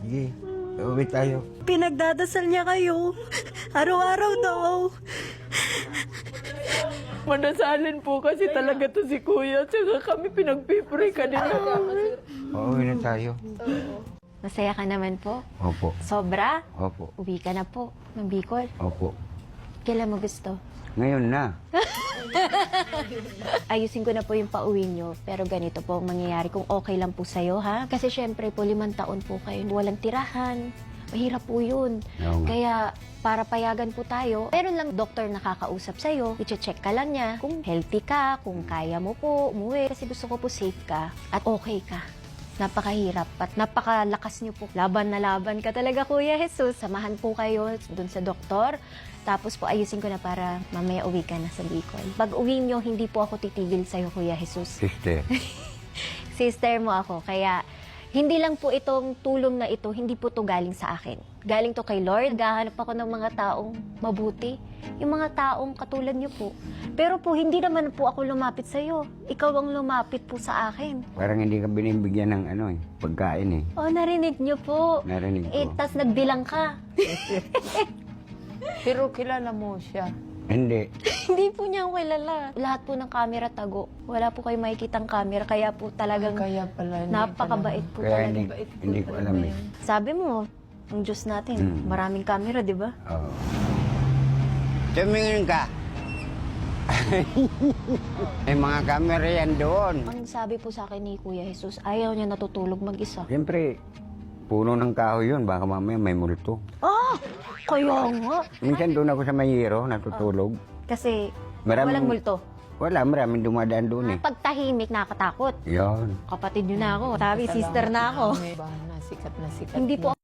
Sige, uwi tayo. Pinagdadasal niya kayo. Araw-araw daw. Manasalin po kasi talaga to si Kuya. Tsaka kami pinagpipray ka din. Uuwi na tayo. Masaya ka naman po? Opo. Sobra? Opo. Uwi ka na po ng Bicol. Opo. Kailan mo gusto? Ngayon na. Ayusin ko na po yung pauwi nyo. Pero ganito po ang mangyayari kung okay lang po sa'yo, ha? Kasi syempre po, 5 taon po kayo. Walang tirahan. Mahirap po yun. Oo nga. Kaya para payagan po tayo, meron lang doktor nakakausap sa'yo. I-check ka lang niya kung healthy ka, kung kaya mo po umuwi. Kasi gusto ko po safe ka at okay ka. Napakahirap at napakalakas niyo po. Laban na laban ka talaga, Kuya Jesus. Samahan po kayo dun sa doktor. Tapos po ayusin ko na para mamaya uwi ka na sa Bicol. Pag uwi niyo, hindi po ako titigil sa'yo, Kuya Jesus. Sister. Sister mo ako. Kaya hindi lang po itong tulong na ito, hindi po to galing sa akin. Galing to kay Lord. Gahanap ako ng mga taong mabuti. Yung mga taong katulad niyo po. Pero po, hindi naman po ako lumapit sa'yo. Ikaw ang lumapit po sa akin. Parang hindi ka binibigyan ng pagkain eh. Oh, narinig niyo po. Narinig ko. Tas nagbilang ka. Pero kilala mo siya. Hindi. Hindi po niya ako kilala. Lahat po ng camera tago. Wala po kayo makikitang camera. Kaya po talagang Kaya pala. napakabait po Kaya talaga. hindi ko alam eh. Sabi mo, ang Diyos natin, maraming camera, di ba? Oo. Tumingin ka. May mga camera yan doon. Ang sabi po sa akin ni Kuya Jesus, ayaw niya natutulog mag-isa. Siyempre, puno ng kahoy yun. Baka mamaya may multo. Ah! Kaya nga. Minsan doon ako sa Mayero, natutulog. Kasi Maraming- walang multo. Wala, maraming dumadaan doon eh. Pag tahimik, nakakatakot. Yan. Kapatid niyo na ako. Sabi, sister na ako. Sikat na sikat. Hindi po